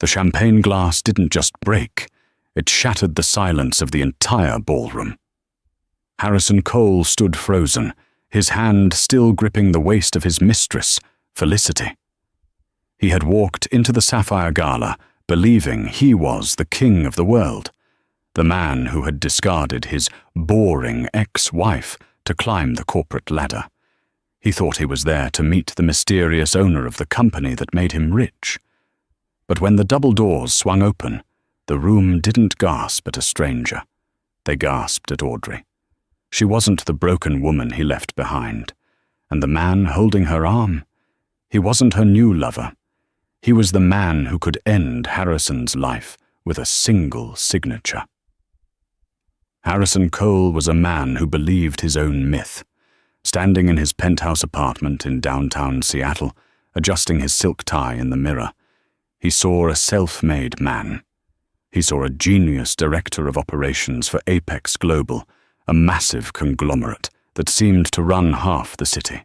The champagne glass didn't just break, it shattered the silence of the entire ballroom. Harrison Cole stood frozen, his hand still gripping the waist of his mistress, Felicity. He had walked into the Sapphire Gala believing he was the king of the world, the man who had discarded his boring ex-wife to climb the corporate ladder. He thought he was there to meet the mysterious owner of the company that made him rich. But when the double doors swung open, the room didn't gasp at a stranger. They gasped at Audrey. She wasn't the broken woman he left behind. And the man holding her arm, he wasn't her new lover. He was the man who could end Harrison's life with a single signature. Harrison Cole was a man who believed his own myth. Standing in his penthouse apartment in downtown Seattle, adjusting his silk tie in the mirror, he saw a self-made man. He saw a genius director of operations for Apex Global, a massive conglomerate that seemed to run half the city.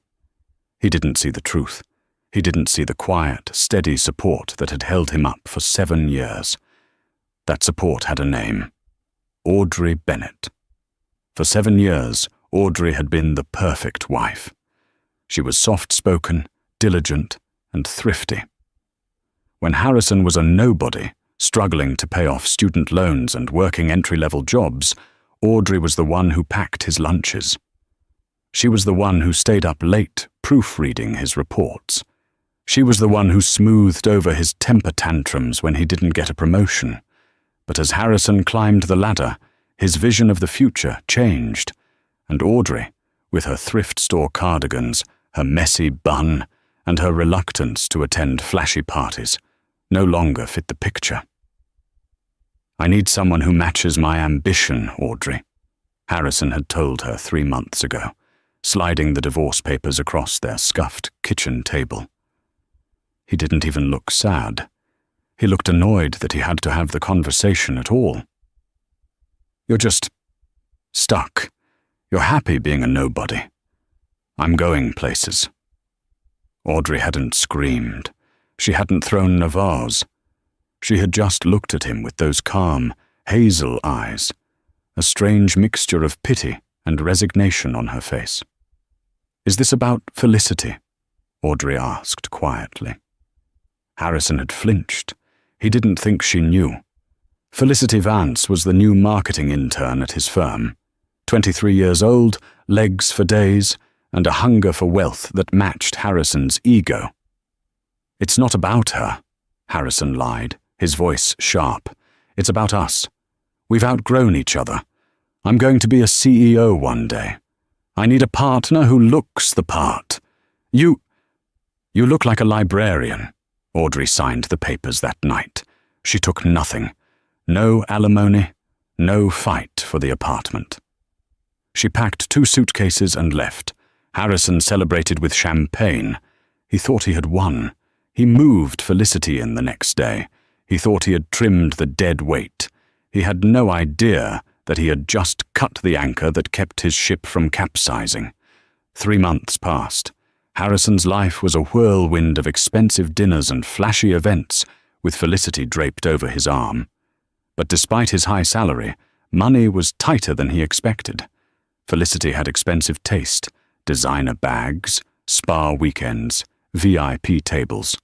He didn't see the truth. He didn't see the quiet, steady support that had held him up for 7 years. That support had a name: Audrey Bennett. For 7 years, Audrey had been the perfect wife. She was soft-spoken, diligent, and thrifty. When Harrison was a nobody, struggling to pay off student loans and working entry-level jobs, Audrey was the one who packed his lunches. She was the one who stayed up late, proofreading his reports. She was the one who smoothed over his temper tantrums when he didn't get a promotion. But as Harrison climbed the ladder, his vision of the future changed, and Audrey, with her thrift store cardigans, her messy bun, and her reluctance to attend flashy parties, no longer fit the picture. "I need someone who matches my ambition, Audrey," Harrison had told her 3 months ago, sliding the divorce papers across their scuffed kitchen table. He didn't even look sad. He looked annoyed that he had to have the conversation at all. "You're just stuck. You're happy being a nobody. I'm going places." Audrey hadn't screamed. She hadn't thrown a vase. She had just looked at him with those calm, hazel eyes, a strange mixture of pity and resignation on her face. "Is this about Felicity?" Audrey asked quietly. Harrison had flinched. He didn't think she knew. Felicity Vance was the new marketing intern at his firm. 23 years old, legs for days, and a hunger for wealth that matched Harrison's ego. "It's not about her," Harrison lied, his voice sharp. "It's about us. We've outgrown each other. I'm going to be a CEO one day. I need a partner who looks the part. You look like a librarian." Audrey signed the papers that night. She took nothing. No alimony, no fight for the apartment. She packed 2 suitcases and left. Harrison celebrated with champagne. He thought he had won. He moved Felicity in the next day. He thought he had trimmed the dead weight. He had no idea that he had just cut the anchor that kept his ship from capsizing. 3 months passed. Harrison's life was a whirlwind of expensive dinners and flashy events, with Felicity draped over his arm. But despite his high salary, money was tighter than he expected. Felicity had expensive taste, designer bags, spa weekends, VIP tables.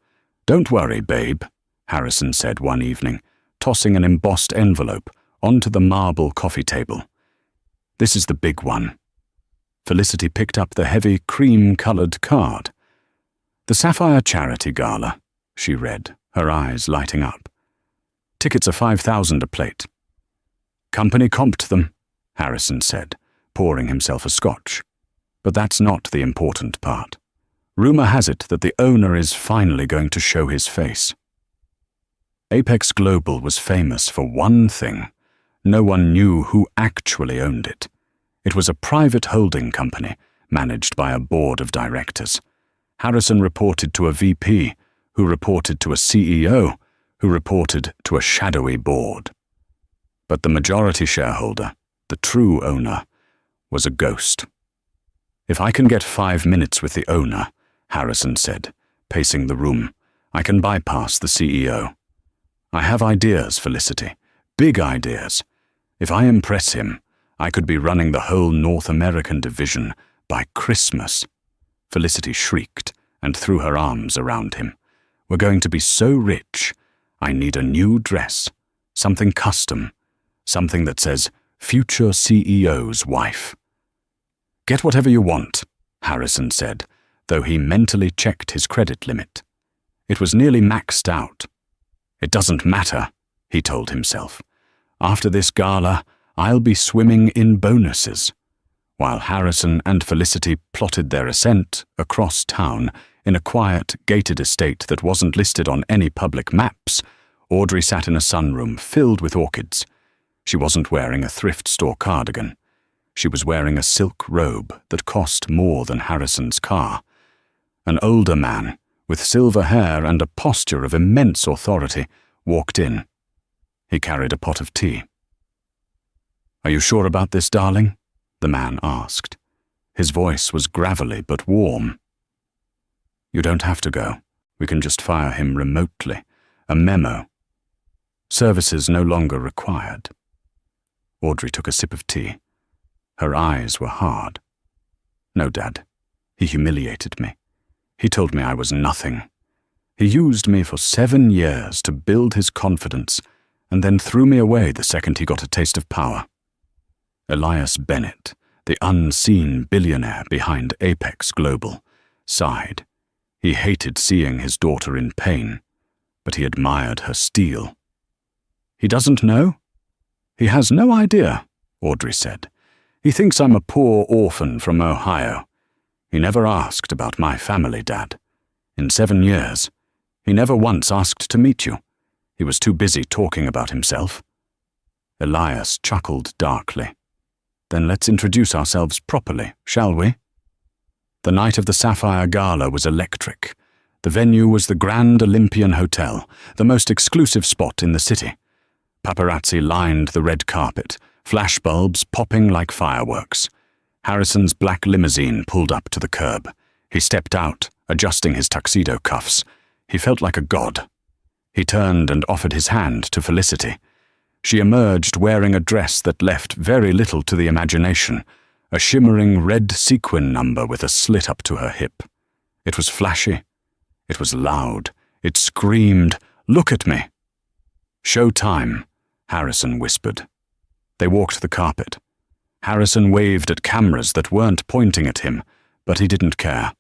"Don't worry, babe," Harrison said one evening, tossing an embossed envelope onto the marble coffee table. "This is the big one." Felicity picked up the heavy cream-colored card. "The Sapphire Charity Gala," she read, her eyes lighting up. "Tickets are $5,000 a plate." "Company comped them," Harrison said, pouring himself a scotch. "But that's not the important part. Rumor has it that the owner is finally going to show his face." Apex Global was famous for one thing. No one knew who actually owned it. It was a private holding company, managed by a board of directors. Harrison reported to a VP, who reported to a CEO, who reported to a shadowy board. But the majority shareholder, the true owner, was a ghost. "If I can get 5 minutes with the owner," Harrison said, pacing the room, "I can bypass the CEO. I have ideas, Felicity. Big ideas. If I impress him, I could be running the whole North American division by Christmas." Felicity shrieked and threw her arms around him. "We're going to be so rich. I need a new dress, something custom, something that says, 'Future CEO's wife.'" "Get whatever you want," Harrison said, though he mentally checked his credit limit. It was nearly maxed out. "It doesn't matter," he told himself. "After this gala, I'll be swimming in bonuses." While Harrison and Felicity plotted their ascent across town in a quiet, gated estate that wasn't listed on any public maps, Audrey sat in a sunroom filled with orchids. She wasn't wearing a thrift store cardigan. She was wearing a silk robe that cost more than Harrison's car. An older man, with silver hair and a posture of immense authority, walked in. He carried a pot of tea. "Are you sure about this, darling?" the man asked. His voice was gravelly but warm. "You don't have to go. We can just fire him remotely. A memo. Services no longer required." Audrey took a sip of tea. Her eyes were hard. "No, Dad. He humiliated me. He told me I was nothing. He used me for 7 years to build his confidence and then threw me away the second he got a taste of power." Elias Bennett, the unseen billionaire behind Apex Global, sighed. He hated seeing his daughter in pain, but he admired her steel. "He doesn't know?" "He has no idea," Audrey said. "He thinks I'm a poor orphan from Ohio. He never asked about my family, Dad. In 7 years, he never once asked to meet you. He was too busy talking about himself." Elias chuckled darkly. "Then let's introduce ourselves properly, shall we?" The night of the Sapphire Gala was electric. The venue was the Grand Olympian Hotel, the most exclusive spot in the city. Paparazzi lined the red carpet, flashbulbs popping like fireworks. Harrison's black limousine pulled up to the curb. He stepped out, adjusting his tuxedo cuffs. He felt like a god. He turned and offered his hand to Felicity. She emerged wearing a dress that left very little to the imagination, a shimmering red sequin number with a slit up to her hip. It was flashy. It was loud. It screamed, "Look at me!" "Show time," Harrison whispered. They walked the carpet. Harrison waved at cameras that weren't pointing at him, but he didn't care.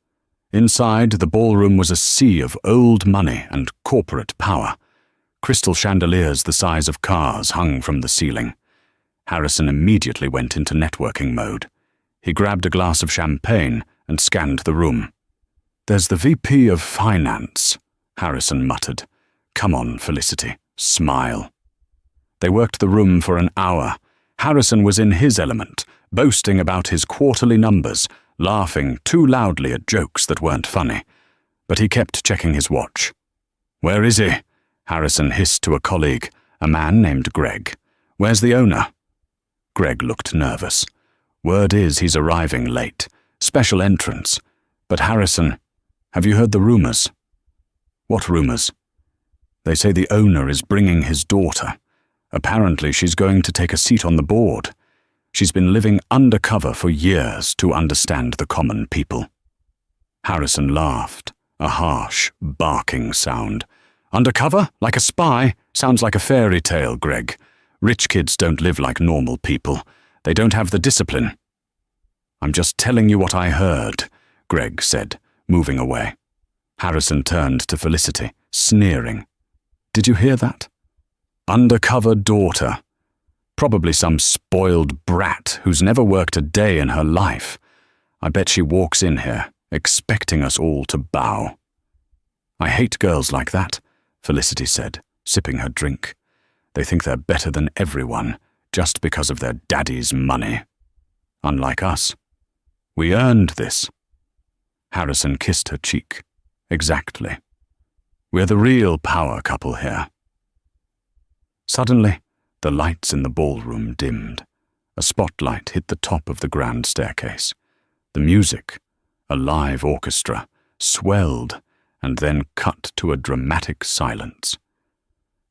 Inside, the ballroom was a sea of old money and corporate power. Crystal chandeliers the size of cars hung from the ceiling. Harrison immediately went into networking mode. He grabbed a glass of champagne and scanned the room. "There's the VP of Finance," Harrison muttered. "Come on, Felicity, smile." They worked the room for an hour. Harrison was in his element, boasting about his quarterly numbers, laughing too loudly at jokes that weren't funny. But he kept checking his watch. "Where is he?" Harrison hissed to a colleague, a man named Greg. "Where's the owner?" Greg looked nervous. "Word is he's arriving late. Special entrance. But Harrison, have you heard the rumors?" "What rumors?" "They say the owner is bringing his daughter. Apparently she's going to take a seat on the board. She's been living undercover for years to understand the common people." Harrison laughed, a harsh, barking sound. "Undercover? Like a spy? Sounds like a fairy tale, Greg. Rich kids don't live like normal people. They don't have the discipline." "I'm just telling you what I heard," Greg said, moving away. Harrison turned to Felicity, sneering. "Did you hear that? Undercover daughter. Probably some spoiled brat who's never worked a day in her life. I bet she walks in here, expecting us all to bow." "I hate girls like that," Felicity said, sipping her drink. "They think they're better than everyone, just because of their daddy's money. Unlike us. We earned this." Harrison kissed her cheek. "Exactly. We're the real power couple here." Suddenly, the lights in the ballroom dimmed. A spotlight hit the top of the grand staircase. The music, a live orchestra, swelled and then cut to a dramatic silence.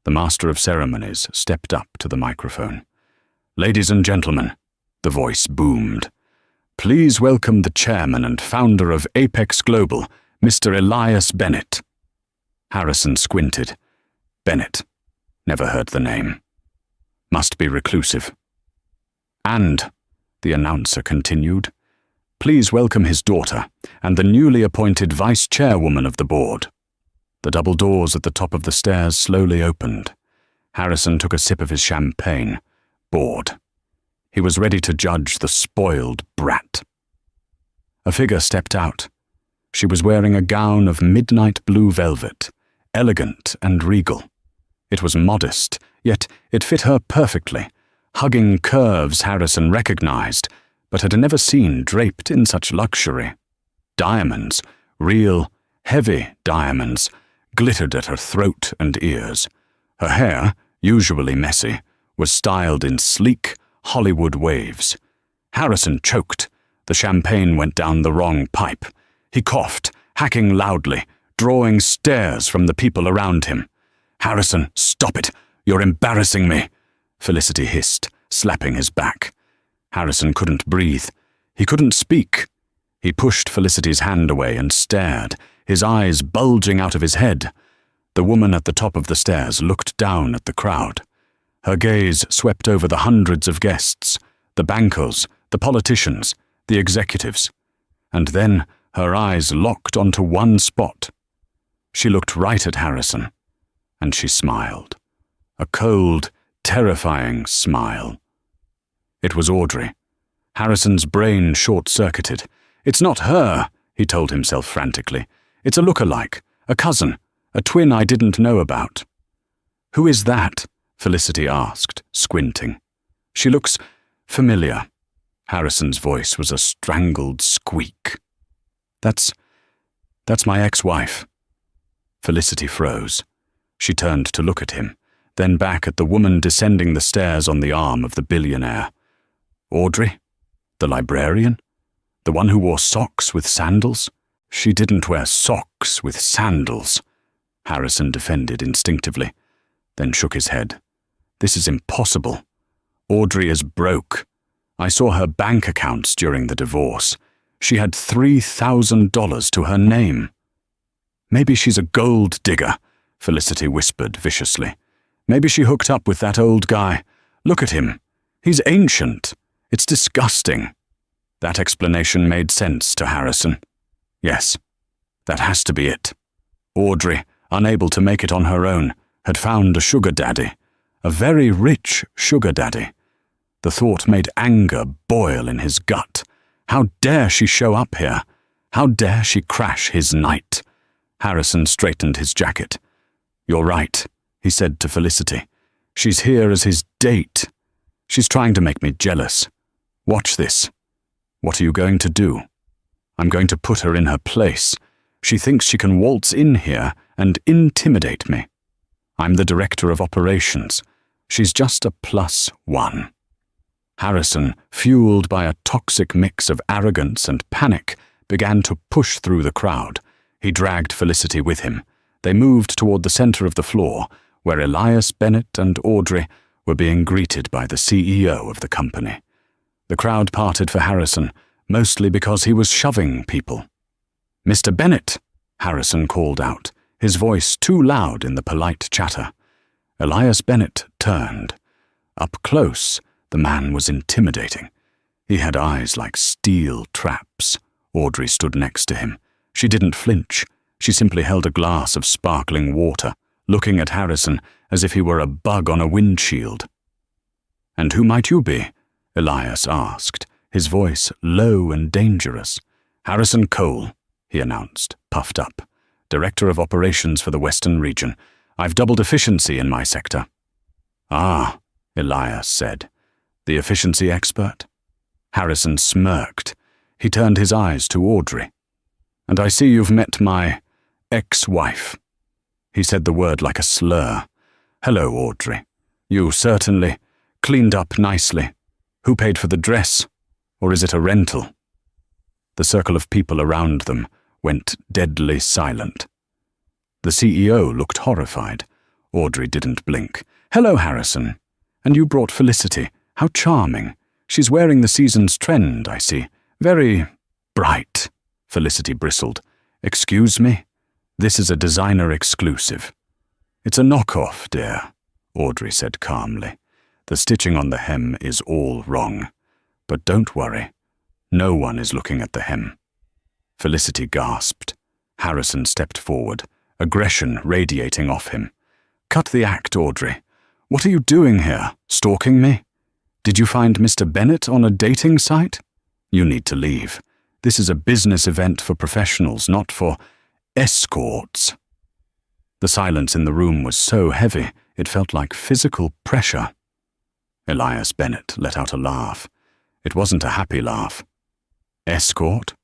The master of ceremonies stepped up to the microphone. "Ladies and gentlemen," the voice boomed, "please welcome the chairman and founder of Apex Global, Mr. Elias Bennett." Harrison squinted. Bennett. Never heard the name. Must be reclusive. "And," the announcer continued, "please welcome his daughter and the newly appointed vice chairwoman of the board." The double doors at the top of the stairs slowly opened. Harrison took a sip of his champagne, bored. He was ready to judge the spoiled brat. A figure stepped out. She was wearing a gown of midnight blue velvet, elegant and regal. It was modest, yet it fit her perfectly, hugging curves Harrison recognized, but had never seen draped in such luxury. Diamonds, real, heavy diamonds, glittered at her throat and ears. Her hair, usually messy, was styled in sleek Hollywood waves. Harrison choked. The champagne went down the wrong pipe. He coughed, hacking loudly, drawing stares from the people around him. "Harrison, stop it! You're embarrassing me!" Felicity hissed, slapping his back. Harrison couldn't breathe. He couldn't speak. He pushed Felicity's hand away and stared, his eyes bulging out of his head. The woman at the top of the stairs looked down at the crowd. Her gaze swept over the hundreds of guests, the bankers, the politicians, the executives. And then her eyes locked onto one spot. She looked right at Harrison, and she smiled. A cold, terrifying smile. It was Audrey. Harrison's brain short-circuited. "It's not her," he told himself frantically. "It's a look-alike, a cousin, a twin I didn't know about." "Who is that?" Felicity asked, squinting. "She looks familiar." Harrison's voice was a strangled squeak. That's my ex-wife." Felicity froze. She turned to look at him, then back at the woman descending the stairs on the arm of the billionaire. Audrey? The librarian? The one who wore socks with sandals? "She didn't wear socks with sandals," Harrison defended instinctively, then shook his head. "This is impossible. Audrey is broke. I saw her bank accounts during the divorce. She had $3,000 to her name." "Maybe she's a gold digger," Felicity whispered viciously. "Maybe she hooked up with that old guy. Look at him. He's ancient. It's disgusting." That explanation made sense to Harrison. Yes, that has to be it. Audrey, unable to make it on her own, had found a sugar daddy, a very rich sugar daddy. The thought made anger boil in his gut. How dare she show up here? How dare she crash his night? Harrison straightened his jacket. "You're right," he said to Felicity. "She's here as his date. She's trying to make me jealous. Watch this. What are you going to do?" "I'm going to put her in her place. She thinks she can waltz in here and intimidate me. I'm the director of operations. She's just a +1. Harrison, fueled by a toxic mix of arrogance and panic, began to push through the crowd. He dragged Felicity with him. They moved toward the center of the floor, where Elias Bennett and Audrey were being greeted by the CEO of the company. The crowd parted for Harrison, mostly because he was shoving people. "Mr. Bennett," Harrison called out, his voice too loud in the polite chatter. Elias Bennett turned. Up close, the man was intimidating. He had eyes like steel traps. Audrey stood next to him. She didn't flinch. She simply held a glass of sparkling water, looking at Harrison as if he were a bug on a windshield. "And who might you be?" Elias asked, his voice low and dangerous. "Harrison Cole," he announced, puffed up, "Director of Operations for the Western Region. I've doubled efficiency in my sector." "Ah," Elias said. "The efficiency expert?" Harrison smirked. He turned his eyes to Audrey. "And I see you've met my ex-wife." He said the word like a slur. "Hello, Audrey. You certainly cleaned up nicely. Who paid for the dress? Or is it a rental?" The circle of people around them went deadly silent. The CEO looked horrified. Audrey didn't blink. "Hello, Harrison. And you brought Felicity. How charming. She's wearing the season's trend, I see. Very bright." Felicity bristled. "Excuse me? This is a designer exclusive." "It's a knockoff, dear," Audrey said calmly. "The stitching on the hem is all wrong. But don't worry. No one is looking at the hem." Felicity gasped. Harrison stepped forward, aggression radiating off him. "Cut the act, Audrey. What are you doing here? Stalking me? Did you find Mr. Bennett on a dating site? You need to leave. This is a business event for professionals, not for escorts." The silence in the room was so heavy, it felt like physical pressure. Elias Bennett let out a laugh. It wasn't a happy laugh. "Escort?"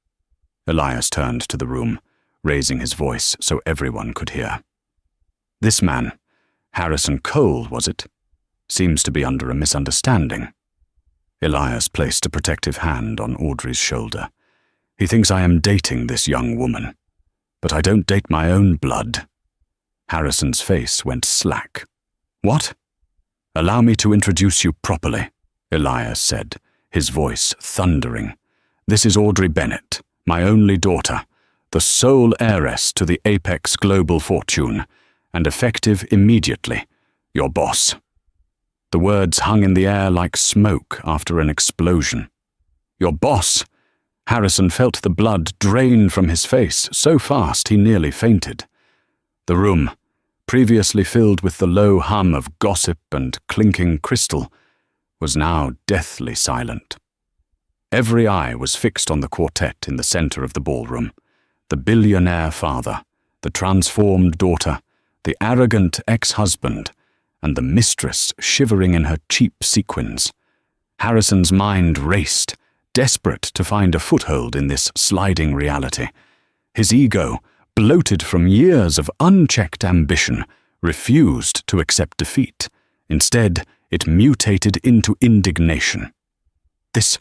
Elias turned to the room, raising his voice so everyone could hear. "This man, Harrison Cole, was it? Seems to be under a misunderstanding." Elias placed a protective hand on Audrey's shoulder. "He thinks I am dating this young woman. But I don't date my own blood." Harrison's face went slack. "What?" "Allow me to introduce you properly," Elias said, his voice thundering. "This is Audrey Bennett, my only daughter, the sole heiress to the Apex global fortune, and effective immediately, your boss." The words hung in the air like smoke after an explosion. "Your boss?" Harrison felt the blood drain from his face so fast he nearly fainted. The room, previously filled with the low hum of gossip and clinking crystal, was now deathly silent. Every eye was fixed on the quartet in the center of the ballroom. The billionaire father, the transformed daughter, the arrogant ex-husband, and the mistress shivering in her cheap sequins. Harrison's mind raced, desperate to find a foothold in this sliding reality. His ego, bloated from years of unchecked ambition, refused to accept defeat. Instead, it mutated into indignation. This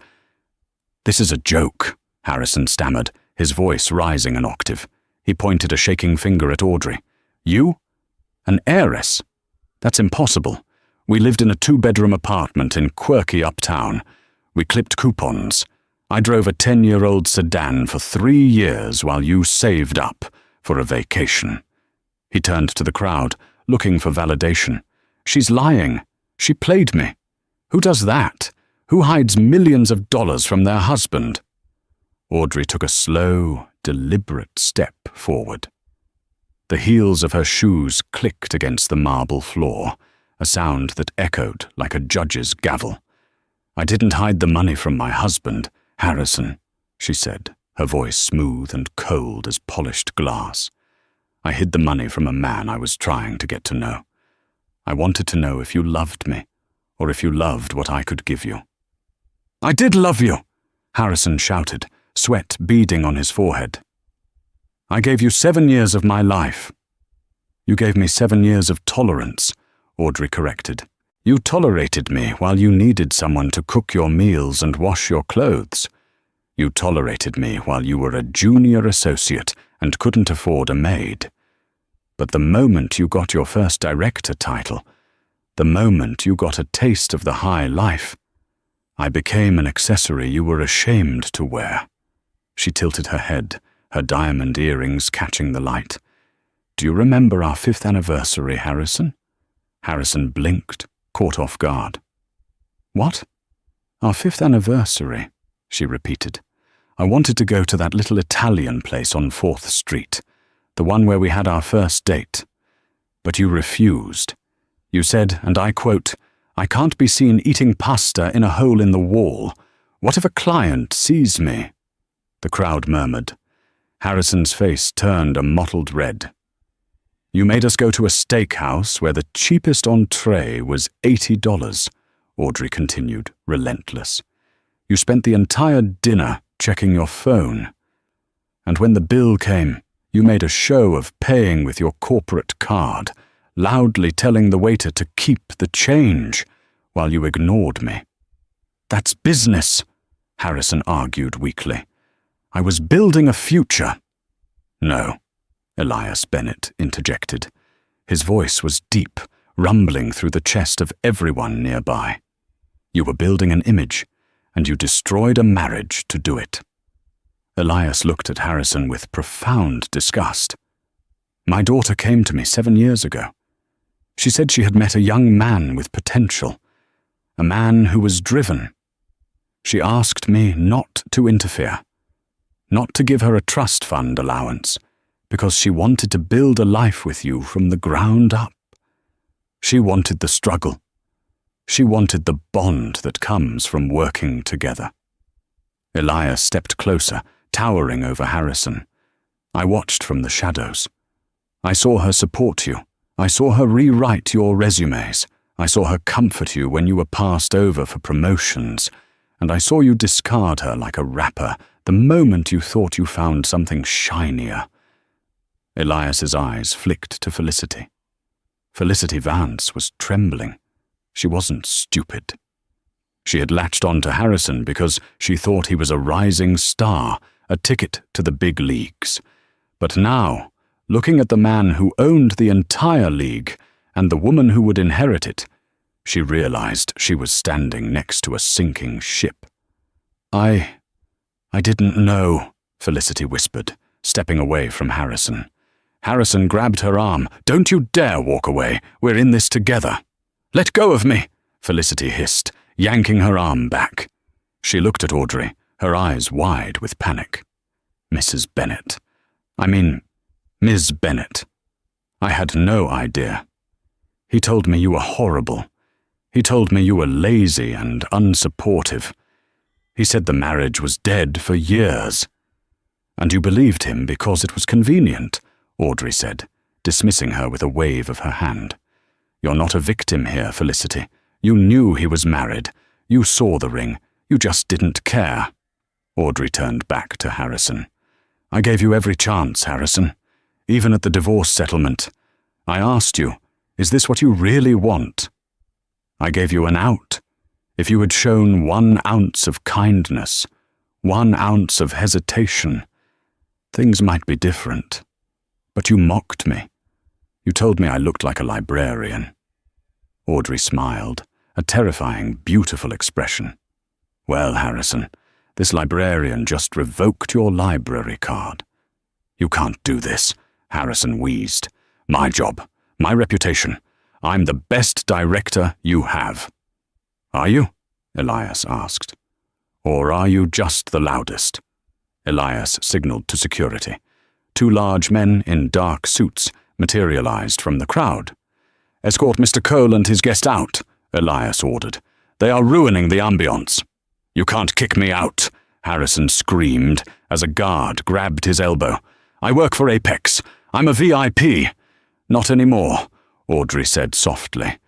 is a joke," Harrison stammered, his voice rising an octave. He pointed a shaking finger at Audrey. "You? An heiress? That's impossible. We lived in a 2-bedroom apartment in quirky uptown. We clipped coupons. I drove a 10-year-old sedan for 3 years while you saved up for a vacation." He turned to the crowd, looking for validation. "She's lying. She played me. Who does that? Who hides millions of dollars from their husband?" Audrey took a slow, deliberate step forward. The heels of her shoes clicked against the marble floor, a sound that echoed like a judge's gavel. "I didn't hide the money from my husband, Harrison," she said, her voice smooth and cold as polished glass. "I hid the money from a man I was trying to get to know. I wanted to know if you loved me, or if you loved what I could give you." "I did love you," Harrison shouted, sweat beading on his forehead. "I gave you 7 years of my life." "You gave me 7 years of tolerance," Audrey corrected. "You tolerated me while you needed someone to cook your meals and wash your clothes. You tolerated me while you were a junior associate and couldn't afford a maid. But the moment you got your first director title, the moment you got a taste of the high life, I became an accessory you were ashamed to wear." She tilted her head, her diamond earrings catching the light. "Do you remember our 5th anniversary, Harrison?" Harrison blinked, caught off guard. "What?" "Our 5th anniversary," she repeated. "I wanted to go to that little Italian place on 4th Street, the one where we had our first date. But you refused. You said, and I quote, 'I can't be seen eating pasta in a hole in the wall. What if a client sees me?'" The crowd murmured. Harrison's face turned a mottled red. "You made us go to a steakhouse where the cheapest entree was $80, Audrey continued, relentless. "You spent the entire dinner checking your phone. And when the bill came, you made a show of paying with your corporate card, loudly telling the waiter to keep the change, while you ignored me." "That's business," Harrison argued weakly. "I was building a future." "No," Elias Bennett interjected. His voice was deep, rumbling through the chest of everyone nearby. You were building an image, and you destroyed a marriage to do it. Elias looked at Harrison with profound disgust. My daughter came to me 7 years ago. She said she had met a young man with potential, a man who was driven. She asked me not to interfere, not to give her a trust fund allowance, because she wanted to build a life with you from the ground up. She wanted the struggle. She wanted the bond that comes from working together. Elias stepped closer, towering over Harrison. I watched from the shadows. I saw her support you. I saw her rewrite your resumes. I saw her comfort you when you were passed over for promotions, and I saw you discard her like a wrapper the moment you thought you found something shinier. Elias's eyes flicked to Felicity. Felicity Vance was trembling. She wasn't stupid. She had latched on to Harrison because she thought he was a rising star, a ticket to the big leagues. But now, looking at the man who owned the entire league and the woman who would inherit it, she realized she was standing next to a sinking ship. I didn't know, Felicity whispered, stepping away from Harrison. Harrison grabbed her arm. Don't you dare walk away. We're in this together. Let go of me, Felicity hissed, yanking her arm back. She looked at Audrey, her eyes wide with panic. Mrs. Bennet. Ms. Bennet. I had no idea. He told me you were horrible. He told me you were lazy and unsupportive. He said the marriage was dead for years. And you believed him because it was convenient, Audrey said, dismissing her with a wave of her hand. You're not a victim here, Felicity. You knew he was married. You saw the ring. You just didn't care. Audrey turned back to Harrison. I gave you every chance, Harrison. Even at the divorce settlement. I asked you, is this what you really want? I gave you an out. If you had shown 1 ounce of kindness, 1 ounce of hesitation, things might be different. But you mocked me. You told me I looked like a librarian. Audrey smiled, a terrifying, beautiful expression. Well, Harrison, this librarian just revoked your library card. You can't do this, Harrison wheezed. My job, my reputation. I'm the best director you have. Are you? Elias asked. Or are you just the loudest? Elias signaled to security. 2 large men in dark suits materialized from the crowd. Escort Mr. Cole and his guest out, Elias ordered. They are ruining the ambience. You can't kick me out, Harrison screamed as a guard grabbed his elbow. I work for Apex. I'm a VIP. Not anymore, Audrey said softly.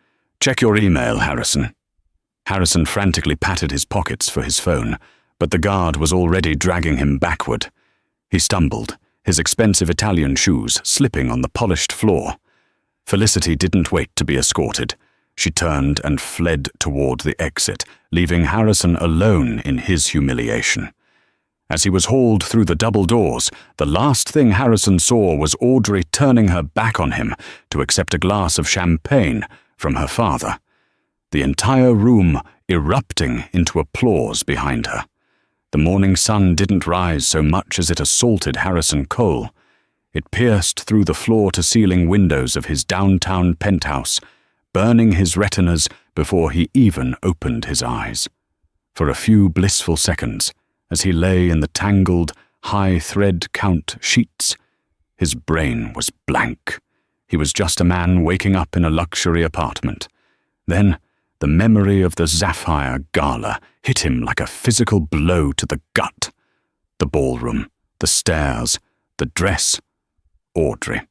Check your email, Harrison. Harrison frantically patted his pockets for his phone, but the guard was already dragging him backward. He stumbled, his expensive Italian shoes slipping on the polished floor. Felicity didn't wait to be escorted. She turned and fled toward the exit, leaving Harrison alone in his humiliation. As he was hauled through the double doors, the last thing Harrison saw was Audrey turning her back on him to accept a glass of champagne from her father. The entire room erupting into applause behind her. The morning sun didn't rise so much as it assaulted Harrison Cole. It pierced through the floor-to-ceiling windows of his downtown penthouse, burning his retinas before he even opened his eyes. For a few blissful seconds, as he lay in the tangled, high-thread count sheets, his brain was blank. He was just a man waking up in a luxury apartment. Then, the memory of the Sapphire Gala hit him like a physical blow to the gut. The ballroom, the stairs, the dress, Audrey.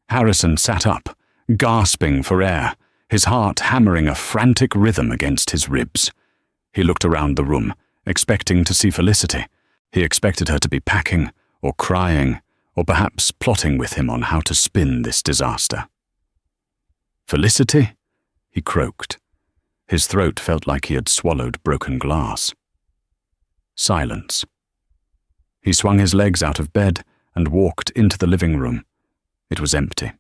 Harrison sat up, gasping for air, his heart hammering a frantic rhythm against his ribs. He looked around the room, expecting to see Felicity. He expected her to be packing, or crying, or perhaps plotting with him on how to spin this disaster. Felicity? He croaked. His throat felt like he had swallowed broken glass. Silence. He swung his legs out of bed and walked into the living room. It was empty.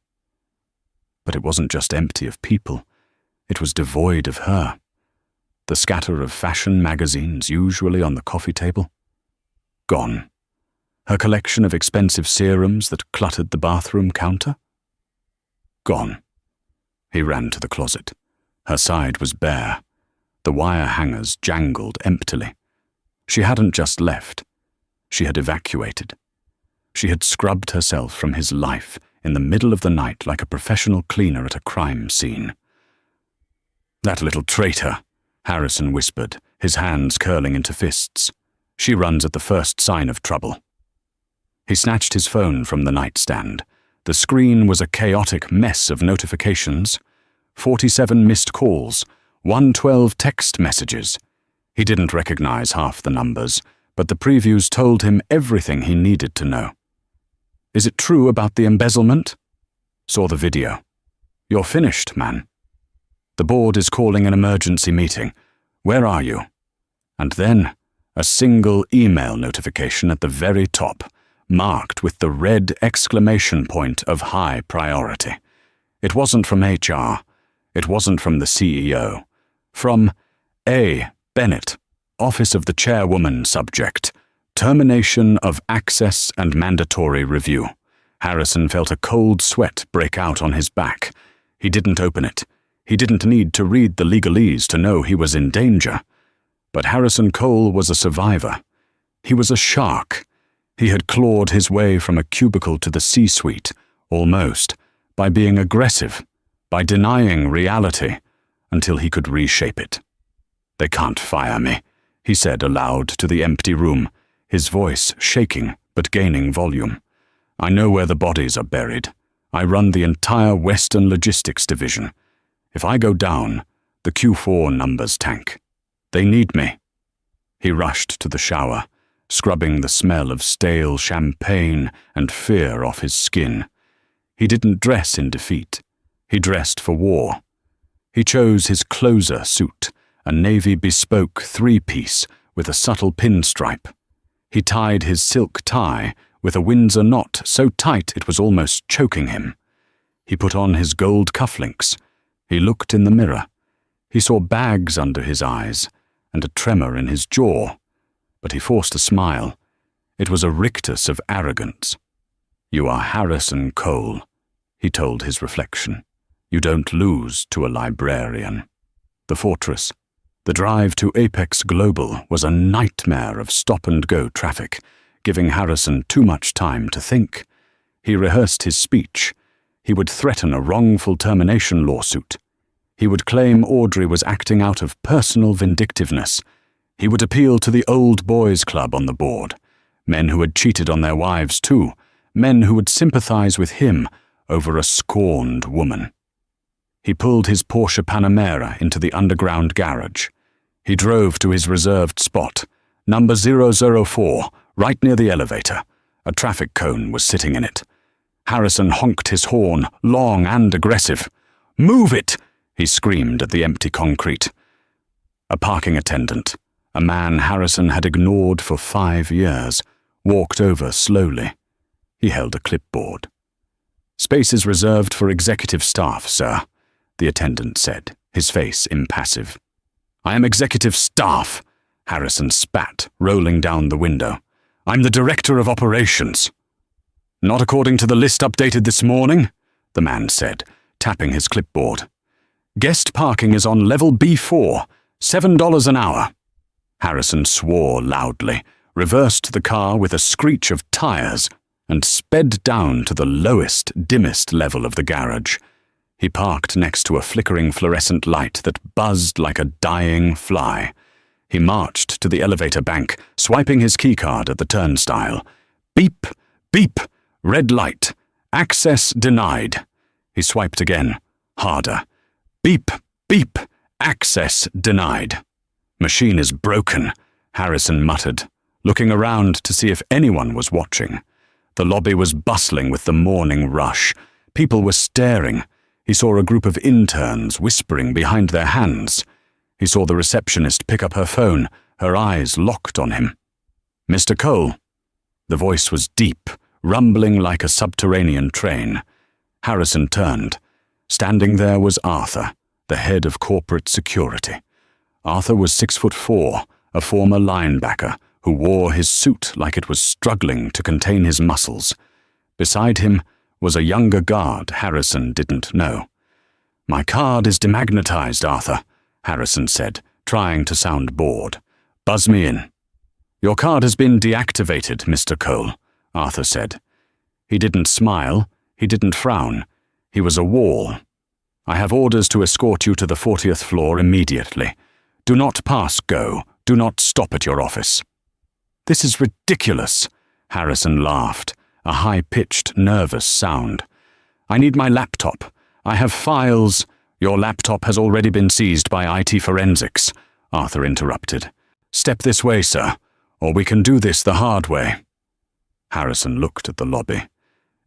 But it wasn't just empty of people. It was devoid of her. The scatter of fashion magazines usually on the coffee table? Gone. Her collection of expensive serums that cluttered the bathroom counter? Gone. He ran to the closet. Her side was bare. The wire hangers jangled emptily. She hadn't just left. She had evacuated. She had scrubbed herself from his life in the middle of the night like a professional cleaner at a crime scene. "That little traitor," Harrison whispered, his hands curling into fists. "She runs at the first sign of trouble." He snatched his phone from the nightstand. The screen was a chaotic mess of notifications. 47 missed calls, 112 text messages. He didn't recognize half the numbers, but the previews told him everything he needed to know. "Is it true about the embezzlement?" "Saw the video." "You're finished, man." "The board is calling an emergency meeting. Where are you?" And then, a single email notification at the very top, marked with the red exclamation point of high priority. It wasn't from HR. It wasn't from the CEO. From A. Bennett, Office of the Chairwoman, subject, termination of access and mandatory review. Harrison felt a cold sweat break out on his back. He didn't open it. He didn't need to read the legalese to know he was in danger. But Harrison Cole was a survivor. He was a shark. He had clawed his way from a cubicle to the C-suite, almost, by being aggressive, by denying reality, until he could reshape it. "They can't fire me," he said aloud to the empty room, his voice shaking but gaining volume. "I know where the bodies are buried. I run the entire Western Logistics Division. If I go down, the Q4 numbers tank. They need me." He rushed to the shower, scrubbing the smell of stale champagne and fear off his skin. He didn't dress in defeat. He dressed for war. He chose his closer suit, a navy bespoke three-piece with a subtle pinstripe. He tied his silk tie with a Windsor knot so tight it was almost choking him. He put on his gold cufflinks. He looked in the mirror. He saw bags under his eyes and a tremor in his jaw, but he forced a smile. It was a rictus of arrogance. "You are Harrison Cole," he told his reflection. "You don't lose to a librarian." The fortress. The drive to Apex Global was a nightmare of stop-and-go traffic, giving Harrison too much time to think. He rehearsed his speech. He would threaten a wrongful termination lawsuit. He would claim Audrey was acting out of personal vindictiveness. He would appeal to the old boys club on the board, men who had cheated on their wives too, men who would sympathize with him over a scorned woman. He pulled his Porsche Panamera into the underground garage. He drove to his reserved spot, number 004, right near the elevator. A traffic cone was sitting in it. Harrison honked his horn, long and aggressive. "Move it!" he screamed at the empty concrete. A parking attendant, a man Harrison had ignored for 5 years, walked over slowly. He held a clipboard. "Space is reserved for executive staff, sir," the attendant said, his face impassive. "I am executive staff," Harrison spat, rolling down the window. "I'm the director of operations." "Not according to the list updated this morning," the man said, tapping his clipboard. "Guest parking is on level B4, $7 an hour." Harrison swore loudly, reversed the car with a screech of tires, and sped down to the lowest, dimmest level of the garage. He parked next to a flickering fluorescent light that buzzed like a dying fly. He marched to the elevator bank, swiping his keycard at the turnstile. Beep, beep, red light. Access denied. He swiped again, harder. Beep, beep, access denied. "Machine is broken," Harrison muttered, looking around to see if anyone was watching. The lobby was bustling with the morning rush. People were staring. He saw a group of interns whispering behind their hands. He saw the receptionist pick up her phone, her eyes locked on him. "Mr. Cole." The voice was deep, rumbling like a subterranean train. Harrison turned. Standing there was Arthur, the head of corporate security. Arthur was 6'4", a former linebacker who wore his suit like it was struggling to contain his muscles. Beside him was a younger guard Harrison didn't know. "My card is demagnetized, Arthur," Harrison said, trying to sound bored. "Buzz me in." "Your card has been deactivated, Mr. Cole," Arthur said. He didn't smile, he didn't frown. He was a wall. "I have orders to escort you to the 40th floor immediately. Do not pass go. Do not stop at your office." "This is ridiculous," Harrison laughed, a high-pitched, nervous sound. "I need my laptop. I have files—" "Your laptop has already been seized by IT Forensics," Arthur interrupted. "Step this way, sir, or we can do this the hard way." Harrison looked at the lobby.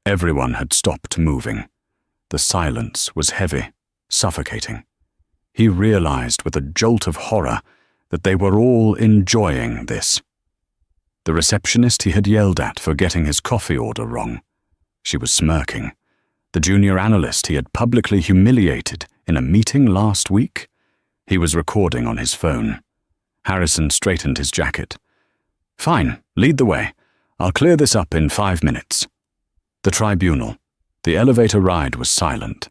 Everyone had stopped moving. The silence was heavy, suffocating. He realized with a jolt of horror that they were all enjoying this. The receptionist he had yelled at for getting his coffee order wrong. She was smirking. The junior analyst he had publicly humiliated in a meeting last week. He was recording on his phone. Harrison straightened his jacket. "Fine, lead the way. I'll clear this up in 5 minutes." The tribunal. The elevator ride was silent.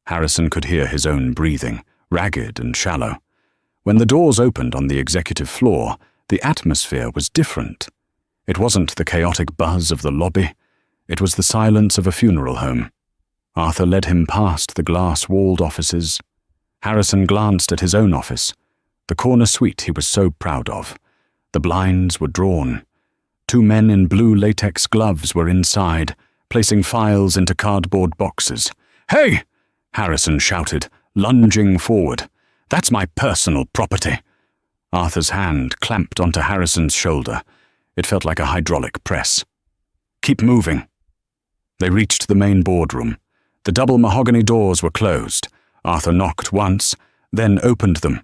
Harrison could hear his own breathing, ragged and shallow. When the doors opened on the executive floor, the atmosphere was different. It wasn't the chaotic buzz of the lobby. It was the silence of a funeral home. Arthur led him past the glass-walled offices. Harrison glanced at his own office, the corner suite he was so proud of. The blinds were drawn. 2 men in blue latex gloves were inside, placing files into cardboard boxes. "Hey!" Harrison shouted, lunging forward. "That's my personal property." Arthur's hand clamped onto Harrison's shoulder. It felt like a hydraulic press. "Keep moving." They reached the main boardroom. The double mahogany doors were closed. Arthur knocked once, then opened them.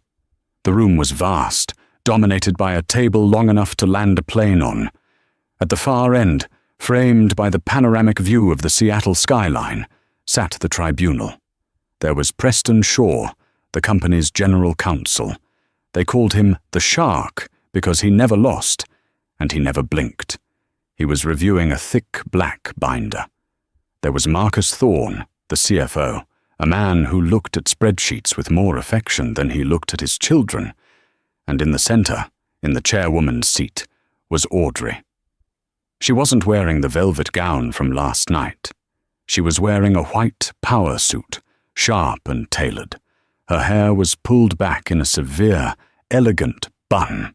The room was vast, dominated by a table long enough to land a plane on. At the far end, framed by the panoramic view of the Seattle skyline, sat the tribunal. There was Preston Shaw, the company's general counsel. They called him the Shark because he never lost, and he never blinked. He was reviewing a thick black binder. There was Marcus Thorne, the CFO, a man who looked at spreadsheets with more affection than he looked at his children. And in the center, in the chairwoman's seat, was Audrey. She wasn't wearing the velvet gown from last night. She was wearing a white power suit, sharp and tailored. Her hair was pulled back in a severe, elegant bun.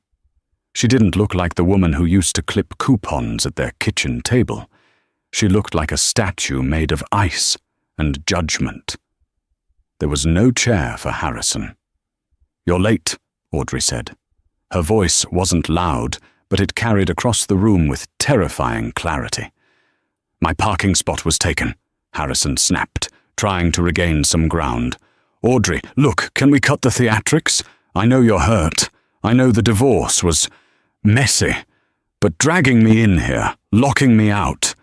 She didn't look like the woman who used to clip coupons at their kitchen table. She looked like a statue made of ice and judgment. There was no chair for Harrison. "You're late," Audrey said. Her voice wasn't loud, but it carried across the room with terrifying clarity. "My parking spot was taken," Harrison snapped, trying to regain some ground. "Audrey, look, can we cut the theatrics? I know you're hurt. I know the divorce was messy. But dragging me in here, locking me out,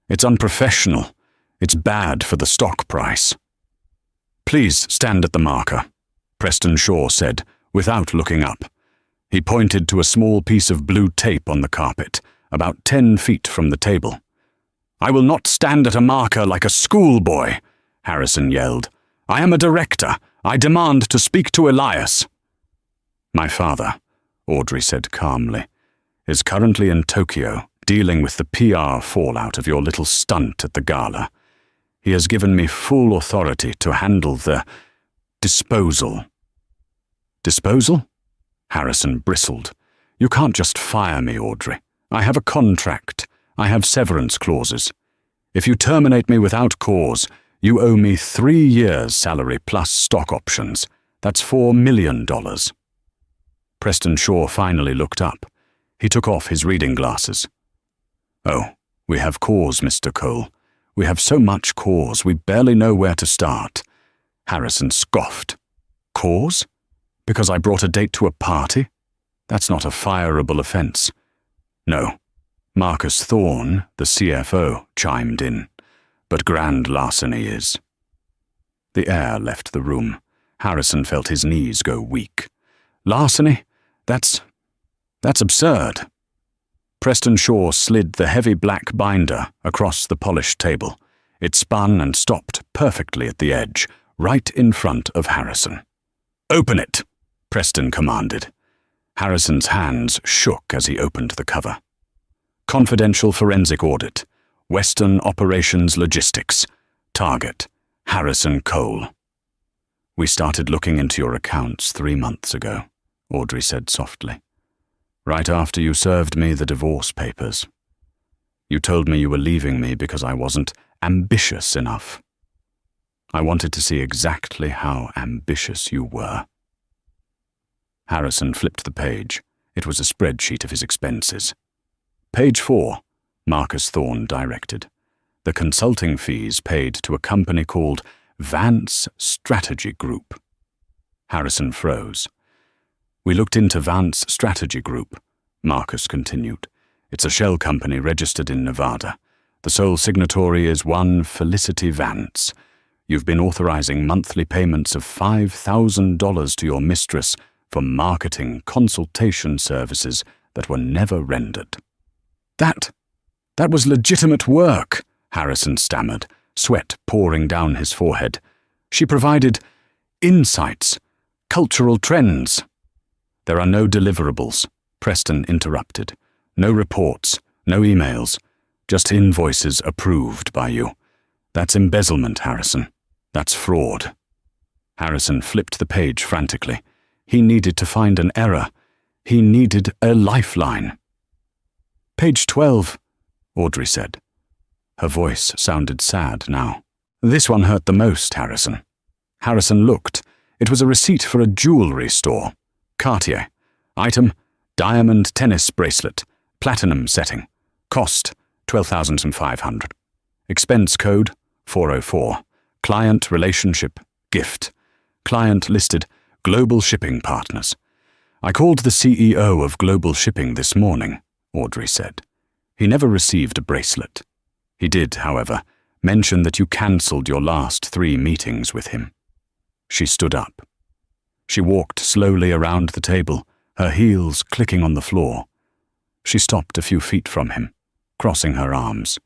it's unprofessional. It's bad for the stock price." "Please stand at the marker," Preston Shaw said, without looking up. He pointed to a small piece of blue tape on the carpet, about 10 feet from the table. "I will not stand at a marker like a schoolboy," Harrison yelled. "I am a director. I demand to speak to Elias." "My father," Audrey said calmly, "is currently in Tokyo dealing with the PR fallout of your little stunt at the gala. He has given me full authority to handle the disposal." "Disposal?" Harrison bristled. "You can't just fire me, Audrey. I have a contract. I have severance clauses. If you terminate me without cause, you owe me 3 years' salary plus stock options. That's $4 million. Preston Shaw finally looked up. He took off his reading glasses. "Oh, we have cause, Mr. Cole. We have so much cause, we barely know where to start." Harrison scoffed. "Cause? Because I brought a date to a party? That's not a fireable offense." "No." Marcus Thorne, the CFO, chimed in. "But grand larceny is." The air left the room. Harrison felt his knees go weak. Larceny? That's absurd. Preston Shaw slid the heavy black binder across the polished table. It spun and stopped perfectly at the edge, right in front of Harrison. "Open it," Preston commanded. Harrison's hands shook as he opened the cover. Confidential Forensic Audit. Western Operations Logistics. Target. Harrison Cole. "We started looking into your accounts 3 months ago," Audrey said softly. "Right after you served me the divorce papers. You told me you were leaving me because I wasn't ambitious enough. I wanted to see exactly how ambitious you were." Harrison flipped the page. It was a spreadsheet of his expenses. "Page 4, Marcus Thorne directed. The consulting fees paid to a company called Vance Strategy Group." Harrison froze. "We looked into Vance Strategy Group," Marcus continued. "It's a shell company registered in Nevada. The sole signatory is one Felicity Vance. You've been authorizing monthly payments of $5,000 to your mistress for marketing consultation services that were never rendered." That was legitimate work," Harrison stammered, sweat pouring down his forehead. "She provided insights, cultural trends." "There are no deliverables," Preston interrupted. "No reports, no emails, just invoices approved by you. That's embezzlement, Harrison. That's fraud." Harrison flipped the page frantically. He needed to find an error. He needed a lifeline. "Page 12, Audrey said. Her voice sounded sad now. "This one hurt the most, Harrison." Harrison looked. It was a receipt for a jewelry store. Cartier. Item, diamond tennis bracelet, platinum setting. Cost, $12,500. Expense code, 404. Client relationship, gift. Client listed, Global Shipping Partners. "I called the CEO of Global Shipping this morning," Audrey said. "He never received a bracelet. He did, however, mention that you cancelled your last 3 meetings with him." She stood up. She walked slowly around the table, her heels clicking on the floor. She stopped a few feet from him, crossing her arms.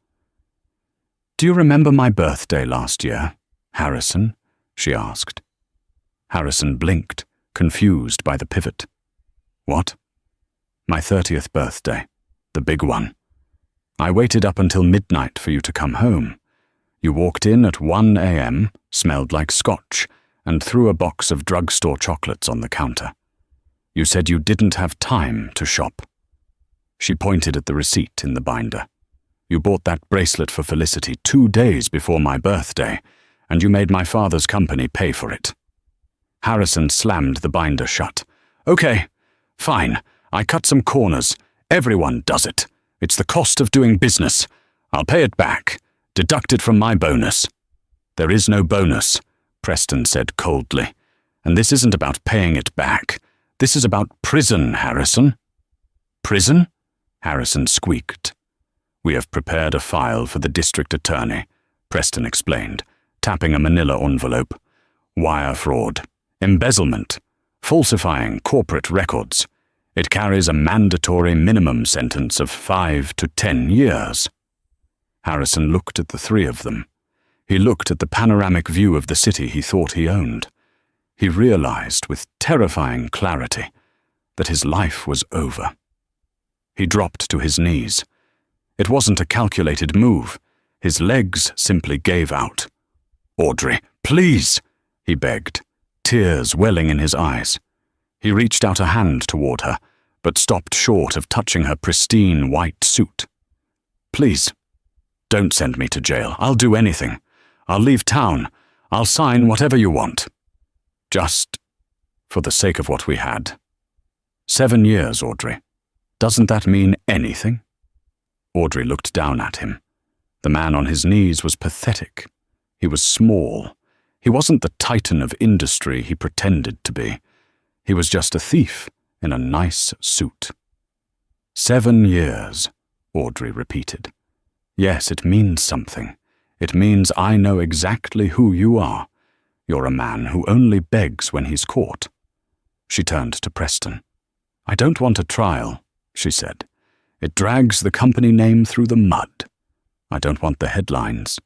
"Do you remember my birthday last year, Harrison?" she asked. Harrison blinked, confused by the pivot. "What?" "My 30th birthday, the big one. I waited up until midnight for you to come home. You walked in at 1 a.m., smelled like scotch, and threw a box of drugstore chocolates on the counter. You said you didn't have time to shop." She pointed at the receipt in the binder. "You bought that bracelet for Felicity 2 days before my birthday, and you made my father's company pay for it." Harrison slammed the binder shut. "Okay, fine. I cut some corners. Everyone does it. It's the cost of doing business. I'll pay it back. Deduct it from my bonus." "There is no bonus," Preston said coldly. "And this isn't about paying it back. This is about prison, Harrison." "Prison?" Harrison squeaked. "We have prepared a file for the district attorney," Preston explained, tapping a manila envelope. "Wire fraud, embezzlement, falsifying corporate records. It carries a mandatory minimum sentence of 5 to 10 years. Harrison looked at the 3 of them. He looked at the panoramic view of the city he thought he owned. He realized with terrifying clarity that his life was over. He dropped to his knees. It wasn't a calculated move. His legs simply gave out. "Audrey, please," he begged, tears welling in his eyes. He reached out a hand toward her, but stopped short of touching her pristine white suit. "Please, don't send me to jail. I'll do anything. I'll leave town. I'll sign whatever you want. Just for the sake of what we had. 7 years, Audrey. Doesn't that mean anything?" Audrey looked down at him. The man on his knees was pathetic. He was small. He wasn't the titan of industry he pretended to be. He was just a thief in a nice suit. 7 years, Audrey repeated. "Yes, it means something. It means I know exactly who you are. You're a man who only begs when he's caught." She turned to Preston. "I don't want a trial," she said. "It drags the company name through the mud. I don't want the headlines."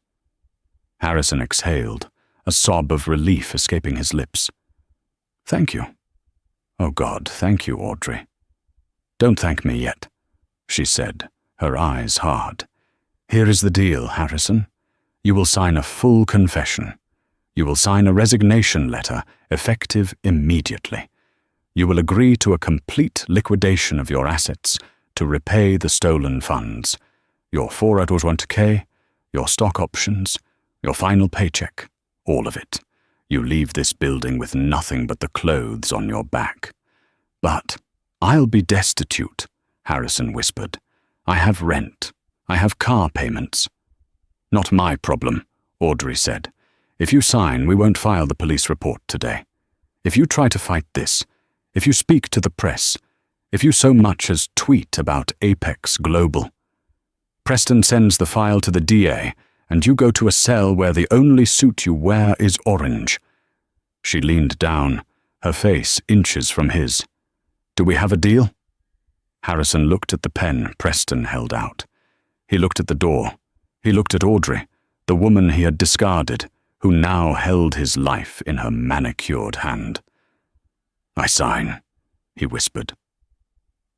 Harrison exhaled, a sob of relief escaping his lips. "Thank you. Oh God, thank you, Audrey." "Don't thank me yet," she said, her eyes hard. "Here is the deal, Harrison. You will sign a full confession. You will sign a resignation letter, effective immediately. You will agree to a complete liquidation of your assets to repay the stolen funds, your 401k, your stock options, your final paycheck, all of it. You leave this building with nothing but the clothes on your back." "But I'll be destitute," Harrison whispered. "I have rent. I have car payments." "Not my problem," Audrey said. "If you sign, we won't file the police report today. If you try to fight this, if you speak to the press, if you so much as tweet about Apex Global, Preston sends the file to the DA, and you go to a cell where the only suit you wear is orange." She leaned down, her face inches from his. "Do we have a deal?" Harrison looked at the pen Preston held out. He looked at the door. He looked at Audrey, the woman he had discarded, who now held his life in her manicured hand. "I sign," he whispered.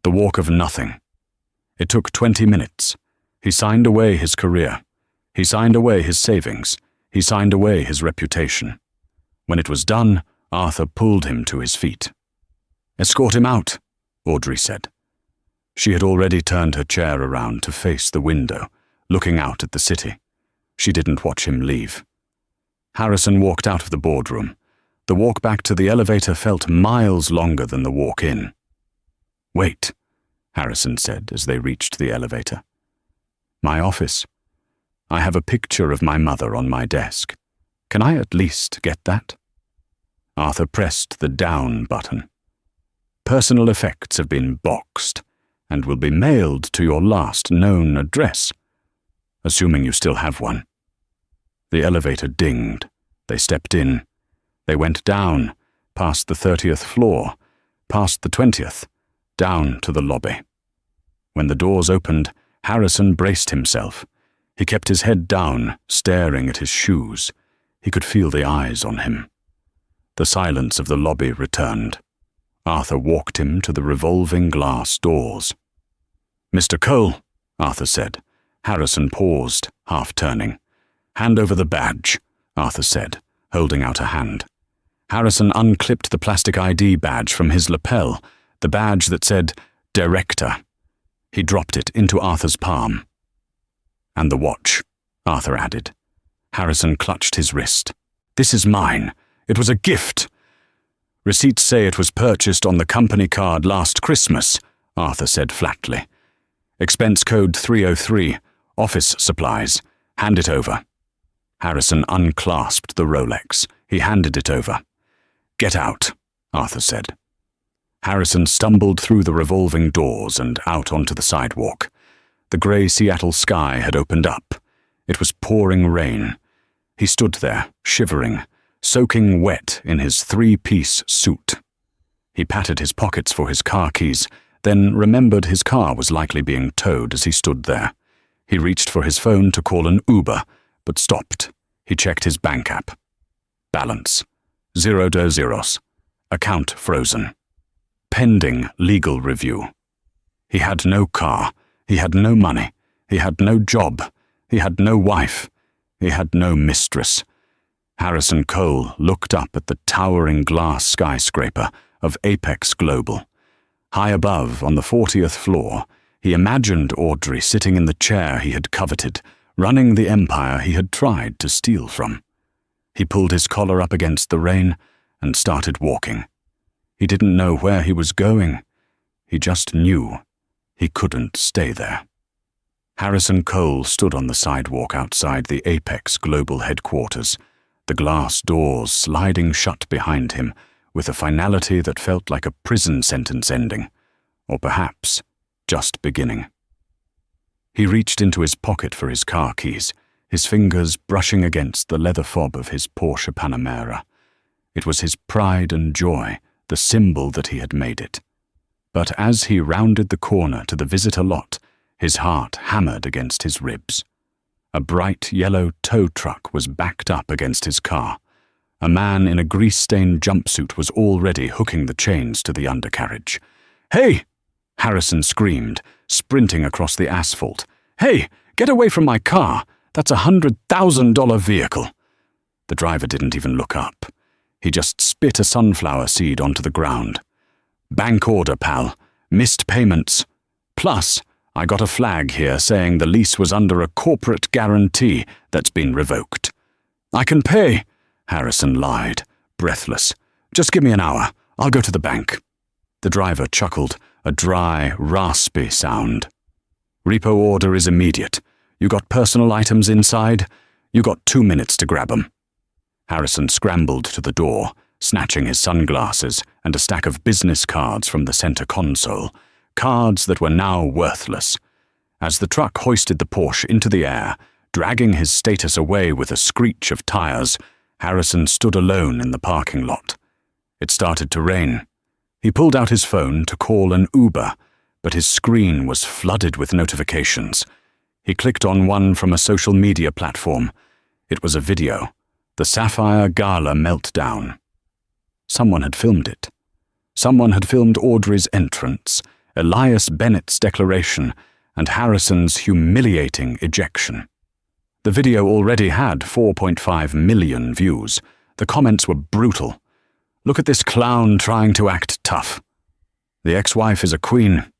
The walk of nothing. It took 20 minutes. He signed away his career. He signed away his savings. He signed away his reputation. When it was done, Arthur pulled him to his feet. "Escort him out," Audrey said. She had already turned her chair around to face the window, looking out at the city. She didn't watch him leave. Harrison walked out of the boardroom. The walk back to the elevator felt miles longer than the walk in. "Wait," Harrison said as they reached the elevator. "My office. I have a picture of my mother on my desk. Can I at least get that?" Arthur pressed the down button. "Personal effects have been boxed and will be mailed to your last known address, assuming you still have one." The elevator dinged. They stepped in. They went down, past the 30th floor, past the 20th, down to the lobby. When the doors opened, Harrison braced himself. He kept his head down, staring at his shoes. He could feel the eyes on him. The silence of the lobby returned. Arthur walked him to the revolving glass doors. "Mr. Cole," Arthur said. Harrison paused, half turning. "Hand over the badge," Arthur said, holding out a hand. Harrison unclipped the plastic ID badge from his lapel, the badge that said, "Director." He dropped it into Arthur's palm. "And the watch," Arthur added. Harrison clutched his wrist. "This is mine. It was a gift." "Receipts say it was purchased on the company card last Christmas," Arthur said flatly. "Expense code 303, office supplies. Hand it over." Harrison unclasped the Rolex. He handed it over. "Get out," Arthur said. Harrison stumbled through the revolving doors and out onto the sidewalk. The grey Seattle sky had opened up. It was pouring rain. He stood there, shivering, soaking wet in his three-piece suit. He patted his pockets for his car keys, then remembered his car was likely being towed as he stood there. He reached for his phone to call an Uber, but stopped. He checked his bank app. Balance. $0. Account frozen. Pending legal review. He had no car. He had no money. He had no job. He had no wife. He had no mistress. Harrison Cole looked up at the towering glass skyscraper of Apex Global. High above, on the 40th floor, he imagined Audrey sitting in the chair he had coveted, running the empire he had tried to steal from. He pulled his collar up against the rain and started walking. He didn't know where he was going. He just knew he couldn't stay there. Harrison Cole stood on the sidewalk outside the Apex Global headquarters, the glass doors sliding shut behind him with a finality that felt like a prison sentence ending, or perhaps just beginning. He reached into his pocket for his car keys, his fingers brushing against the leather fob of his Porsche Panamera. It was his pride and joy, the symbol that he had made it. But as he rounded the corner to the visitor lot, his heart hammered against his ribs. A bright yellow tow truck was backed up against his car. A man in a grease-stained jumpsuit was already hooking the chains to the undercarriage. "Hey!" Harrison screamed, sprinting across the asphalt. "Hey, get away from my car! That's a $100,000 vehicle!" The driver didn't even look up. He just spit a sunflower seed onto the ground. "Bank order, pal. Missed payments. Plus, I got a flag here saying the lease was under a corporate guarantee that's been revoked." "I can pay," Harrison lied, breathless. "Just give me an hour. I'll go to the bank." The driver chuckled, a dry, raspy sound. "Repo order is immediate. You got personal items inside? You got 2 minutes to grab 'em." Harrison scrambled to the door, snatching his sunglasses and a stack of business cards from the center console, cards that were now worthless. As the truck hoisted the Porsche into the air, dragging his status away with a screech of tires, Harrison stood alone in the parking lot. It started to rain. He pulled out his phone to call an Uber, but his screen was flooded with notifications. He clicked on one from a social media platform. It was a video. The Sapphire Gala meltdown. Someone had filmed it. Someone had filmed Audrey's entrance, Elias Bennett's declaration, and Harrison's humiliating ejection. The video already had 4.5 million views. The comments were brutal. "Look at this clown trying to act tough. The ex-wife is a queen.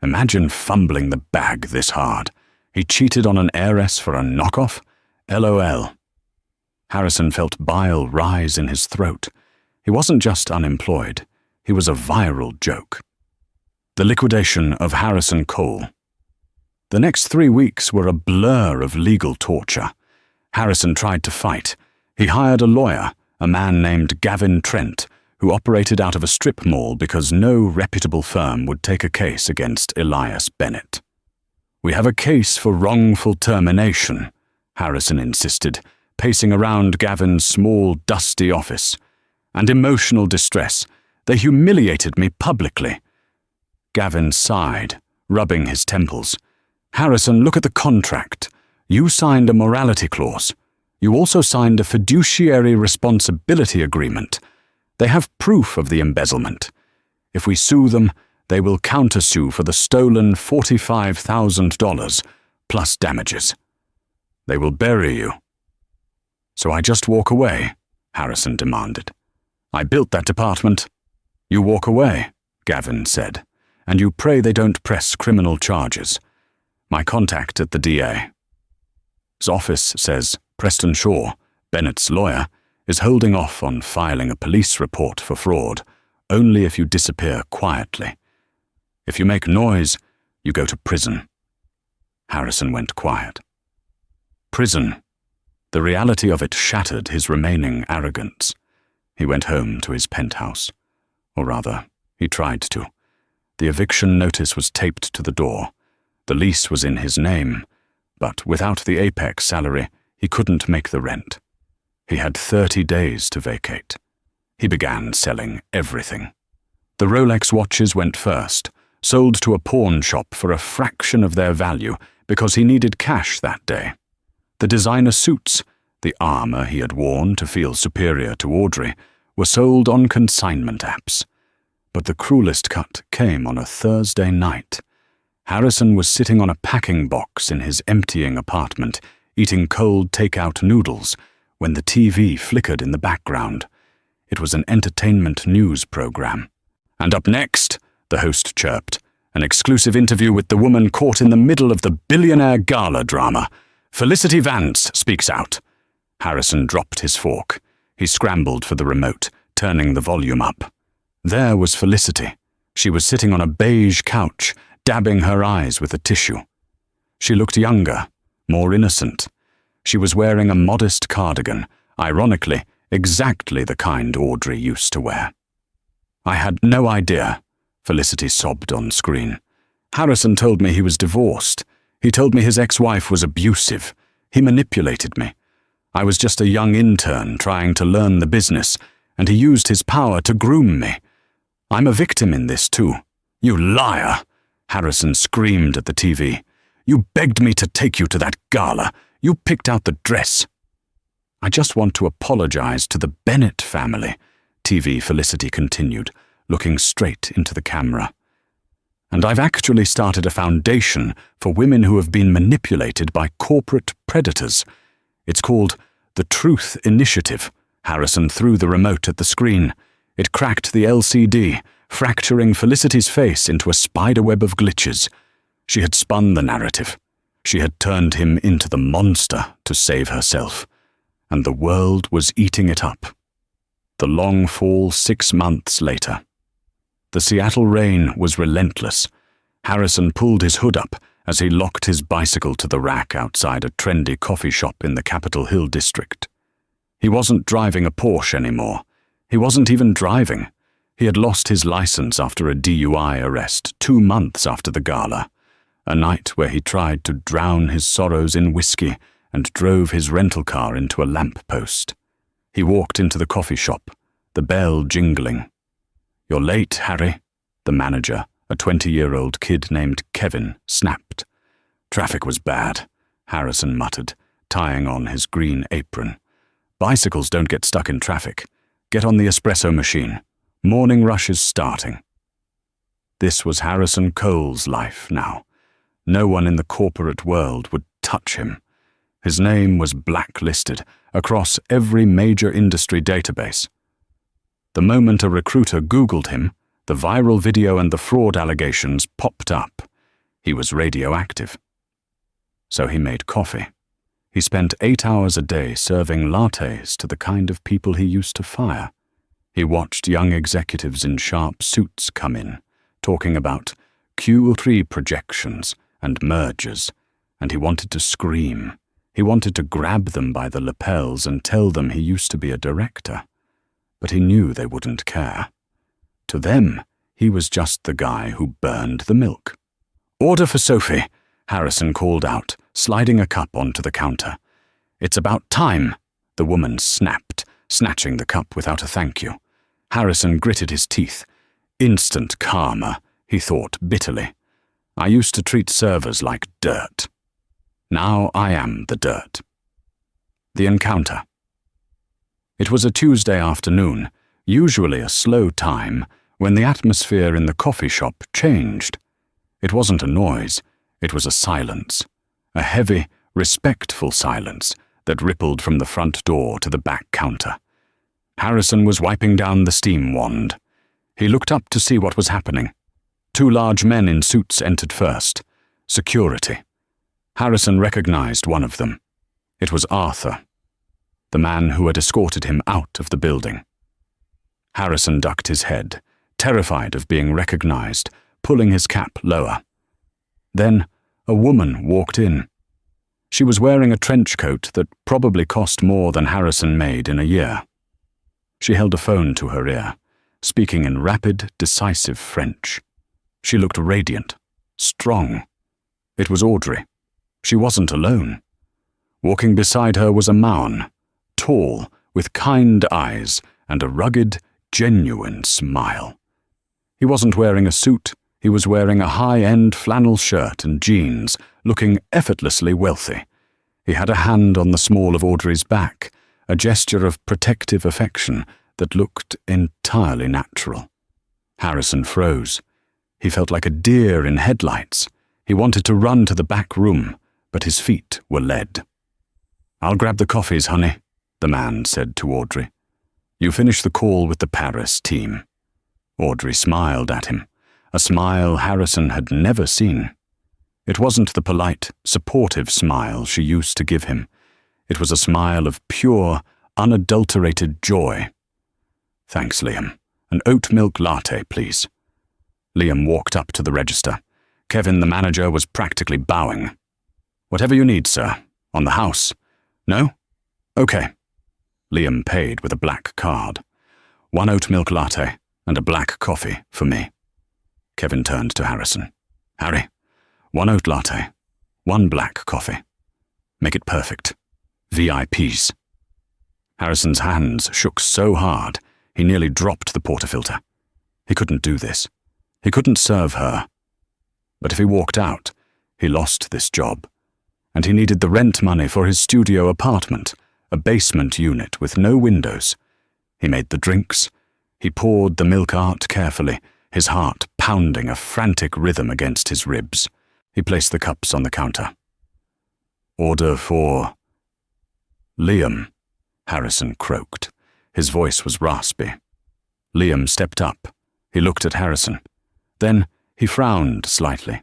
Imagine fumbling the bag this hard. He cheated on an heiress for a knockoff? LOL." Harrison felt bile rise in his throat. He wasn't just unemployed. He was a viral joke. The liquidation of Harrison Cole. The next 3 weeks were a blur of legal torture. Harrison tried to fight. He hired a lawyer, a man named Gavin Trent, who operated out of a strip mall because no reputable firm would take a case against Elias Bennett. "We have a case for wrongful termination," Harrison insisted, pacing around Gavin's small, dusty office. "And emotional distress. They humiliated me publicly." Gavin sighed, rubbing his temples. "Harrison, look at the contract. You signed a morality clause. You also signed a fiduciary responsibility agreement. They have proof of the embezzlement. If we sue them, they will countersue for the stolen $45,000 plus damages. They will bury you." "So I just walk away?" Harrison demanded. "I built that department." "You walk away," Gavin said, "and you pray they don't press criminal charges. My contact at the DA's office says Preston Shaw, Bennett's lawyer, is holding off on filing a police report for fraud only if you disappear quietly. If you make noise, you go to prison." Harrison went quiet. Prison. The reality of it shattered his remaining arrogance. He went home to his penthouse. Or rather, he tried to. The eviction notice was taped to the door. The lease was in his name, but without the Apex salary, he couldn't make the rent. He had 30 days to vacate. He began selling everything. The Rolex watches went first, sold to a pawn shop for a fraction of their value because he needed cash that day. The designer suits, the armor he had worn to feel superior to Audrey, were sold on consignment apps. But the cruelest cut came on a Thursday night. Harrison was sitting on a packing box in his emptying apartment, eating cold takeout noodles, when the TV flickered in the background. It was an entertainment news program. "And up next," the host chirped, "an exclusive interview with the woman caught in the middle of the billionaire gala drama. Felicity Vance speaks out." Harrison dropped his fork. He scrambled for the remote, turning the volume up. There was Felicity. She was sitting on a beige couch, dabbing her eyes with a tissue. She looked younger, more innocent. She was wearing a modest cardigan, ironically, exactly the kind Audrey used to wear. "I had no idea," Felicity sobbed on screen. "Harrison told me he was divorced. He told me his ex-wife was abusive. He manipulated me. I was just a young intern trying to learn the business, and he used his power to groom me. I'm a victim in this too." "You liar!" Harrison screamed at the TV. "You begged me to take you to that gala. You picked out the dress." "I just want to apologize to the Bennett family," TV Felicity continued, looking straight into the camera. "And I've actually started a foundation for women who have been manipulated by corporate predators. It's called the Truth Initiative." Harrison threw the remote at the screen. It cracked the LCD, fracturing Felicity's face into a spiderweb of glitches. She had spun the narrative. She had turned him into the monster to save herself, and the world was eating it up. The long fall 6 months later. The Seattle rain was relentless. Harrison pulled his hood up as he locked his bicycle to the rack outside a trendy coffee shop in the Capitol Hill district. He wasn't driving a Porsche anymore. He wasn't even driving. He had lost his license after a DUI arrest 2 months after the gala, a night where he tried to drown his sorrows in whiskey and drove his rental car into a lamp-post. He walked into the coffee shop, the bell jingling. "You're late, Harry," the manager, a 20-year-old kid named Kevin, snapped. "Traffic was bad," Harrison muttered, tying on his green apron. "Bicycles don't get stuck in traffic. Get on the espresso machine. Morning rush is starting." This was Harrison Cole's life now. No one in the corporate world would touch him. His name was blacklisted across every major industry database. The moment a recruiter Googled him, the viral video and the fraud allegations popped up. He was radioactive. So he made coffee. He spent 8 hours a day serving lattes to the kind of people he used to fire. He watched young executives in sharp suits come in, talking about Q3 projections and mergers, and he wanted to scream. He wanted to grab them by the lapels and tell them he used to be a director. But he knew they wouldn't care. To them, he was just the guy who burned the milk. "Order for Sophie," Harrison called out, sliding a cup onto the counter. "It's about time," the woman snapped, snatching the cup without a thank you. Harrison gritted his teeth. Instant karma, he thought bitterly. I used to treat servers like dirt. Now I am the dirt. The encounter. It was a Tuesday afternoon, usually a slow time, when the atmosphere in the coffee shop changed. It wasn't a noise, it was a silence. A heavy, respectful silence that rippled from the front door to the back counter. Harrison was wiping down the steam wand. He looked up to see what was happening. 2 large men in suits entered first. Security. Harrison recognized one of them. It was Arthur, the man who had escorted him out of the building. Harrison ducked his head, terrified of being recognized, pulling his cap lower. Then a woman walked in. She was wearing a trench coat that probably cost more than Harrison made in a year. She held a phone to her ear, speaking in rapid, decisive French. She looked radiant, strong. It was Audrey. She wasn't alone. Walking beside her was a man, tall, with kind eyes and a rugged, genuine smile. He wasn't wearing a suit. He was wearing a high-end flannel shirt and jeans, looking effortlessly wealthy. He had a hand on the small of Audrey's back, a gesture of protective affection that looked entirely natural. Harrison froze. He felt like a deer in headlights. He wanted to run to the back room, but his feet were lead. "I'll grab the coffees, honey," the man said to Audrey. "You finish the call with the Paris team." Audrey smiled at him, a smile Harrison had never seen. It wasn't the polite, supportive smile she used to give him. It was a smile of pure, unadulterated joy. "Thanks, Liam. An oat milk latte, please." Liam walked up to the register. Kevin, the manager, was practically bowing. "Whatever you need, sir. On the house. No? Okay." Liam paid with a black card. "1 oat milk latte and a black coffee for me." Kevin turned to Harrison. "Harry, 1 oat latte, 1 black coffee. Make it perfect. VIPs." Harrison's hands shook so hard, He nearly dropped the portafilter. He couldn't do this. He couldn't serve her. But if he walked out, he lost this job. And he needed the rent money for his studio apartment, a basement unit with no windows. He made the drinks. He poured the milk art carefully, his heart pounding a frantic rhythm against his ribs. He placed the cups on the counter. "Order for..." "Liam," Harrison croaked. His voice was raspy. Liam stepped up. He looked at Harrison. Then he frowned slightly.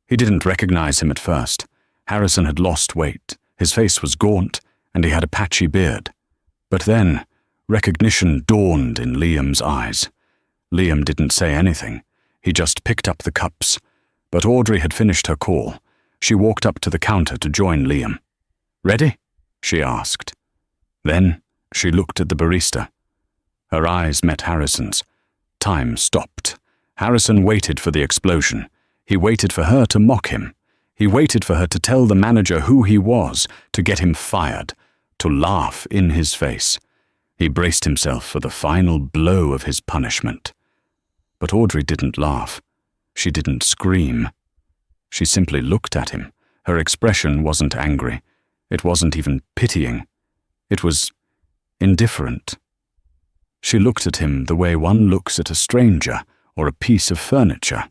He didn't recognize him at first. Harrison had lost weight, his face was gaunt, and he had a patchy beard. But then, recognition dawned in Liam's eyes. Liam didn't say anything. He just picked up the cups. But Audrey had finished her call. She walked up to the counter to join Liam. "Ready?" she asked. Then she looked at the barista. Her eyes met Harrison's. Time stopped. Harrison waited for the explosion. He waited for her to mock him. He waited for her to tell the manager who he was, to get him fired, to laugh in his face. He braced himself for the final blow of his punishment. But Audrey didn't laugh. She didn't scream. She simply looked at him. Her expression wasn't angry. It wasn't even pitying. It was indifferent. She looked at him the way one looks at a stranger or a piece of furniture.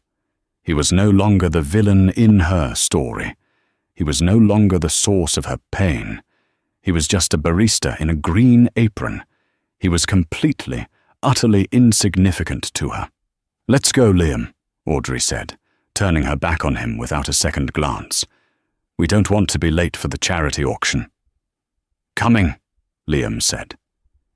He was no longer the villain in her story. He was no longer the source of her pain. He was just a barista in a green apron. He was completely, utterly insignificant to her. "Let's go, Liam," Audrey said, turning her back on him without a second glance. "We don't want to be late for the charity auction." "Coming," Liam said.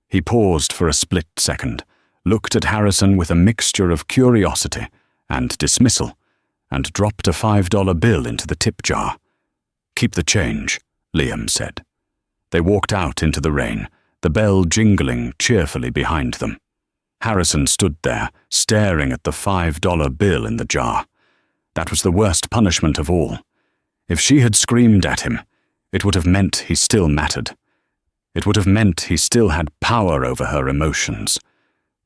He paused for a split second, looked at Harrison with a mixture of curiosity and dismissal, and dropped a $5 bill into the tip jar. "Keep the change," Liam said. They walked out into the rain, the bell jingling cheerfully behind them. Harrison stood there, staring at the $5 bill in the jar. That was the worst punishment of all. If she had screamed at him, it would have meant he still mattered. It would have meant he still had power over her emotions.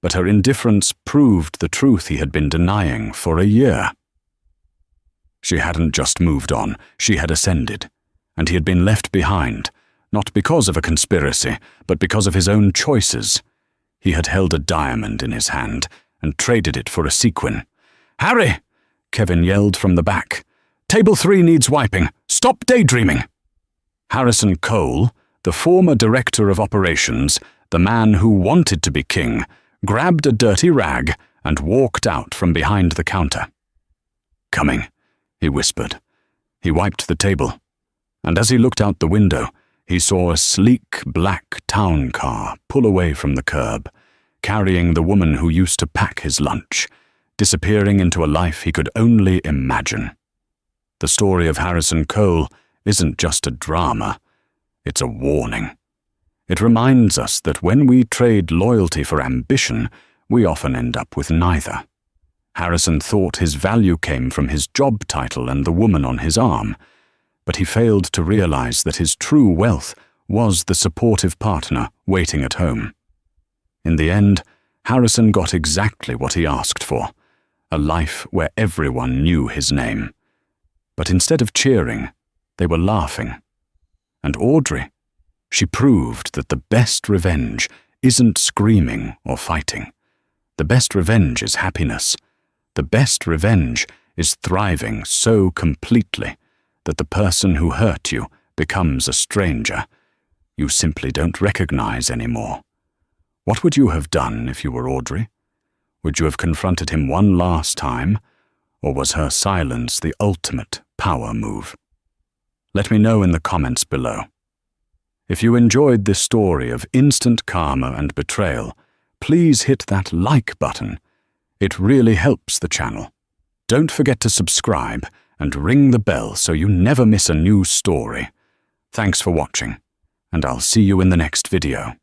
But her indifference proved the truth he had been denying for a year. She hadn't just moved on, she had ascended, and he had been left behind, not because of a conspiracy, but because of his own choices. He had held a diamond in his hand and traded it for a sequin. "Harry!" Kevin yelled from the back. "Table 3 needs wiping. Stop daydreaming." Harrison Cole, the former director of operations, the man who wanted to be king, grabbed a dirty rag and walked out from behind the counter. "Coming," he whispered. He wiped the table, and as he looked out the window, he saw a sleek black town car pull away from the curb, carrying the woman who used to pack his lunch, disappearing into a life he could only imagine. The story of Harrison Cole isn't just a drama, it's a warning. It reminds us that when we trade loyalty for ambition, we often end up with neither. Harrison thought his value came from his job title and the woman on his arm, but he failed to realize that his true wealth was the supportive partner waiting at home. In the end, Harrison got exactly what he asked for, a life where everyone knew his name. But instead of cheering, they were laughing. And Audrey, she proved that the best revenge isn't screaming or fighting. The best revenge is happiness. The best revenge is thriving so completely that the person who hurt you becomes a stranger you simply don't recognize anymore. What would you have done if you were Audrey? Would you have confronted him one last time, or was her silence the ultimate power move? Let me know in the comments below. If you enjoyed this story of instant karma and betrayal, please hit that like button. It really helps the channel. Don't forget to subscribe and ring the bell so you never miss a new story. Thanks for watching, and I'll see you in the next video.